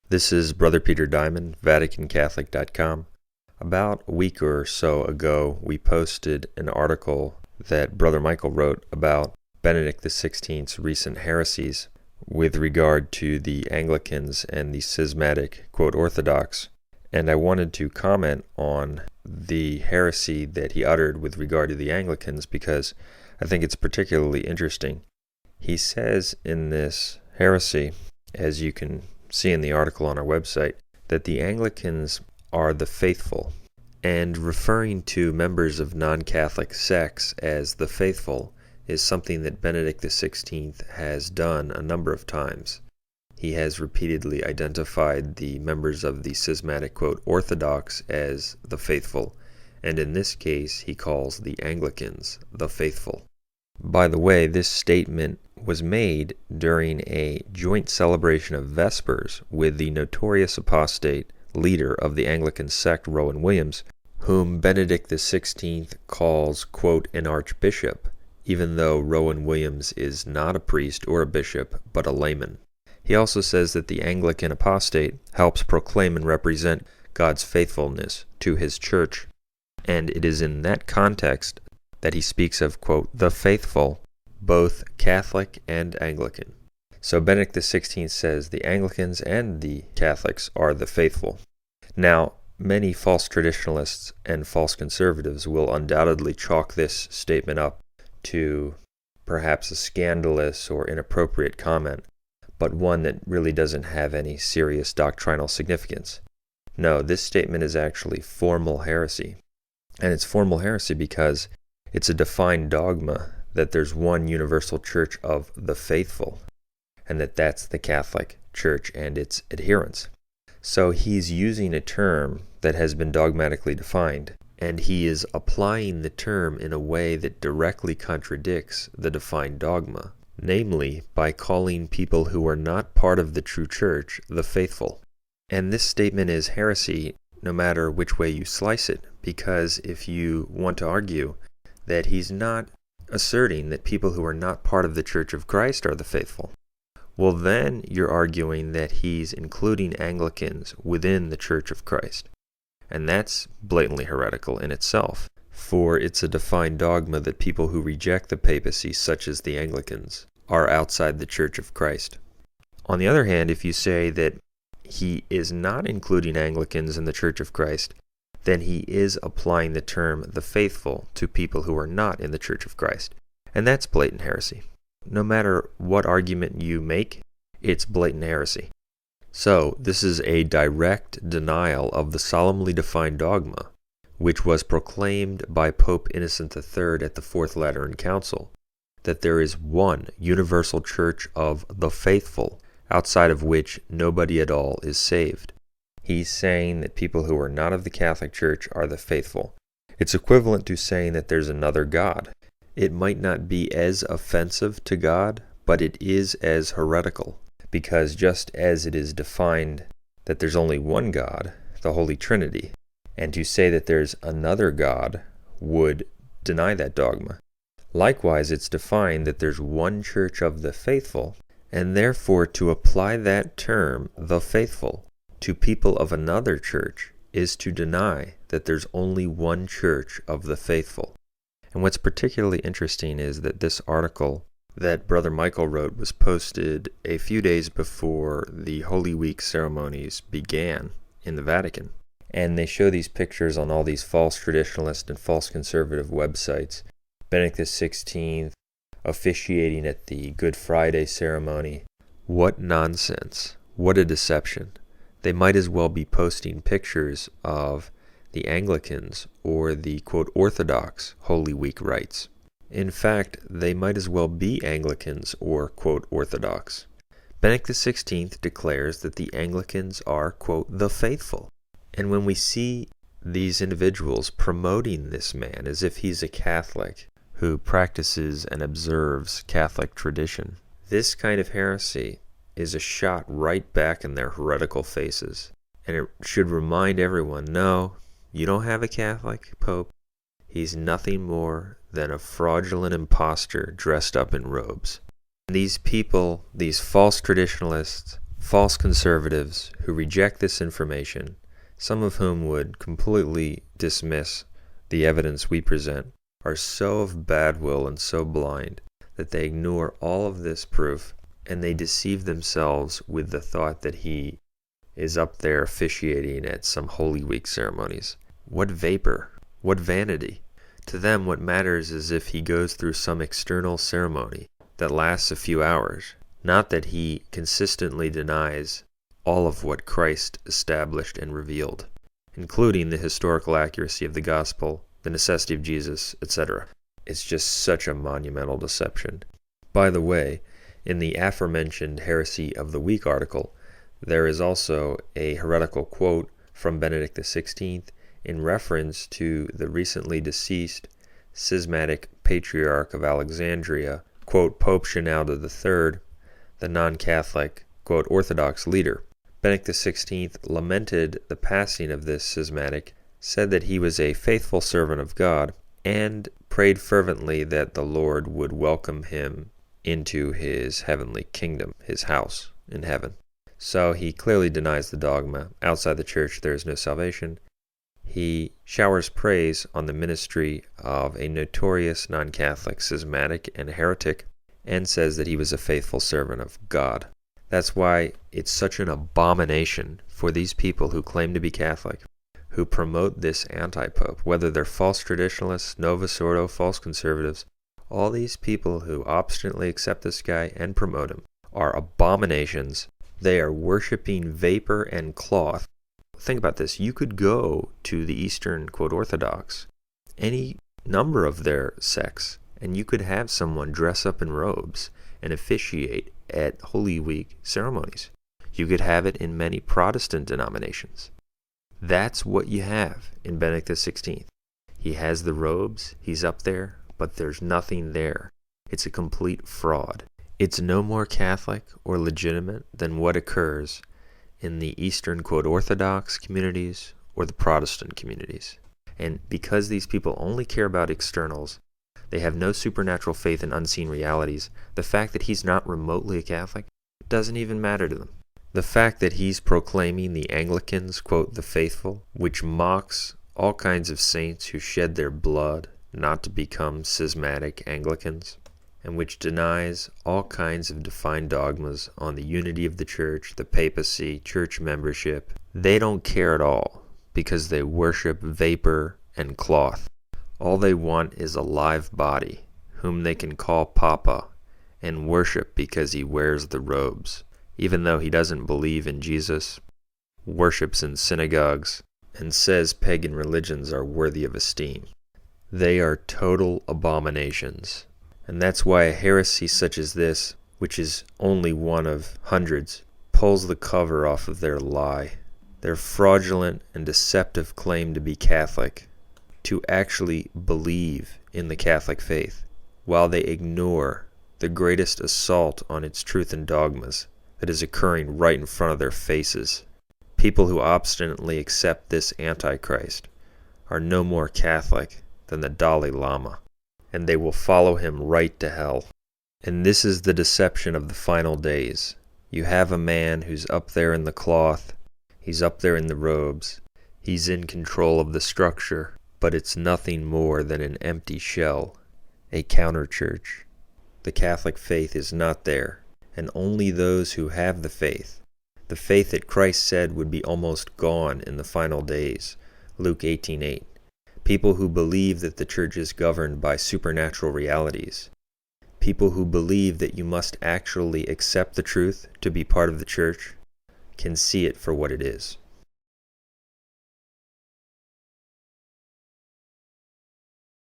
This is Brother Peter Diamond, vaticancatholic.com. About a week or so ago, we posted an article that Brother Michael wrote about Benedict XVI's recent heresies with regard to the Anglicans and the schismatic, quote, Orthodox. And I wanted to comment on the heresy that he uttered with regard to the Anglicans because I think it's particularly interesting. He says in this heresy, as you can see in the article on our website, that the Anglicans are the faithful, and referring to members of non-Catholic sects as the faithful is something that Benedict XVI has done a number of times. He has repeatedly identified the members of the schismatic, quote, Orthodox as the faithful, and in this case he calls the Anglicans the faithful. By the way, this statement was made during a joint celebration of Vespers with the notorious apostate leader of the Anglican sect, Rowan Williams, whom Benedict XVI calls, quote, an archbishop, even though Rowan Williams is not a priest or a bishop, but a layman. He also says that the Anglican apostate helps proclaim and represent God's faithfulness to his church, and it is in that context that he speaks of, quote, the faithful, both Catholic and Anglican. So Benedict XVI says the Anglicans and the Catholics are the faithful. Now, many false traditionalists and false conservatives will undoubtedly chalk this statement up to perhaps a scandalous or inappropriate comment, but one that really doesn't have any serious doctrinal significance. No, this statement is actually formal heresy. And it's formal heresy because it's a defined dogma that there's one universal church of the faithful, and that's the Catholic Church and its adherents. So he's using a term that has been dogmatically defined, and he is applying the term in a way that directly contradicts the defined dogma, namely by calling people who are not part of the true church the faithful. And this statement is heresy no matter which way you slice it, because if you want to argue that he's not asserting that people who are not part of the Church of Christ are the faithful, well then you're arguing that he's including Anglicans within the Church of Christ. And that's blatantly heretical in itself, for it's a defined dogma that people who reject the papacy, such as the Anglicans, are outside the Church of Christ. On the other hand, if you say that he is not including Anglicans in the Church of Christ, then he is applying the term the faithful to people who are not in the Church of Christ. And that's blatant heresy. No matter what argument you make, it's blatant heresy. So, this is a direct denial of the solemnly defined dogma, which was proclaimed by Pope Innocent III at the Fourth Lateran Council, that there is one universal church of the faithful, outside of which nobody at all is saved. He's saying that people who are not of the Catholic Church are the faithful. It's equivalent to saying that there's another God. It might not be as offensive to God, but it is as heretical, because just as it is defined that there's only one God, the Holy Trinity, and to say that there's another God would deny that dogma. Likewise, it's defined that there's one church of the faithful, and therefore to apply that term, the faithful, to people of another church is to deny that there's only one church of the faithful. And what's particularly interesting is that this article that Brother Michael wrote was posted a few days before the Holy Week ceremonies began in the Vatican. And they show these pictures on all these false traditionalist and false conservative websites. Benedict XVI officiating at the Good Friday ceremony. What nonsense. What a deception. They might as well be posting pictures of the Anglicans or the, quote, Orthodox Holy Week rites. In fact, they might as well be Anglicans or, quote, Orthodox. Benedict XVI declares that the Anglicans are, quote, the faithful. And when we see these individuals promoting this man as if he's a Catholic who practices and observes Catholic tradition, this kind of heresy is a shot right back in their heretical faces. And it should remind everyone, no, you don't have a Catholic Pope. He's nothing more than a fraudulent impostor dressed up in robes. These people, these false traditionalists, false conservatives who reject this information, some of whom would completely dismiss the evidence we present, are so of bad will and so blind that they ignore all of this proof, and they deceive themselves with the thought that he is up there officiating at some Holy Week ceremonies. What vapor! What vanity! To them, what matters is if he goes through some external ceremony that lasts a few hours, not that he consistently denies all of what Christ established and revealed, including the historical accuracy of the gospel, the necessity of Jesus, etc. It's just such a monumental deception. By the way, in the aforementioned Heresy of the Week article, there is also a heretical quote from Benedict XVI in reference to the recently deceased schismatic patriarch of Alexandria, quote, Pope Shenouda III, the non-Catholic, quote, Orthodox leader. Benedict XVI lamented the passing of this schismatic, said that he was a faithful servant of God, and prayed fervently that the Lord would welcome him into his heavenly kingdom, his house in heaven. So he clearly denies the dogma. Outside the church there is no salvation. He showers praise on the ministry of a notorious non-Catholic schismatic and heretic, and says that he was a faithful servant of God. That's why it's such an abomination for these people who claim to be Catholic, who promote this anti-pope, whether they're false traditionalists, Novus Ordo, false conservatives. All these people who obstinately accept this guy and promote him are abominations. They are worshiping vapor and cloth. Think about this. You could go to the Eastern, quote, Orthodox, any number of their sects, and you could have someone dress up in robes and officiate at Holy Week ceremonies. You could have it in many Protestant denominations. That's what you have in Benedict XVI. He has the robes, he's up there, but there's nothing there. It's a complete fraud. It's no more Catholic or legitimate than what occurs in the Eastern, quote, Orthodox communities or the Protestant communities. And because these people only care about externals, they have no supernatural faith in unseen realities, the fact that he's not remotely a Catholic doesn't even matter to them. The fact that he's proclaiming the Anglicans, quote, the faithful, which mocks all kinds of saints who shed their blood not to become schismatic Anglicans, and which denies all kinds of defined dogmas on the unity of the church, the papacy, church membership. They don't care at all because they worship vapor and cloth. All they want is a live body, whom they can call Papa, and worship because he wears the robes, even though he doesn't believe in Jesus, worships in synagogues, and says pagan religions are worthy of esteem. They are total abominations. And that's why a heresy such as this, which is only one of hundreds, pulls the cover off of their lie, their fraudulent and deceptive claim to be Catholic, to actually believe in the Catholic faith, while they ignore the greatest assault on its truth and dogmas that is occurring right in front of their faces. People who obstinately accept this Antichrist are no more Catholic than the Dalai Lama, and they will follow him right to hell. And this is the deception of the final days. You have a man who's up there in the cloth, he's up there in the robes, he's in control of the structure, but it's nothing more than an empty shell, a counter-church. The Catholic faith is not there, and only those who have the faith that Christ said would be almost gone in the final days, Luke 18:8. People who believe that the church is governed by supernatural realities. People who believe that you must actually accept the truth to be part of the church can see it for what it is.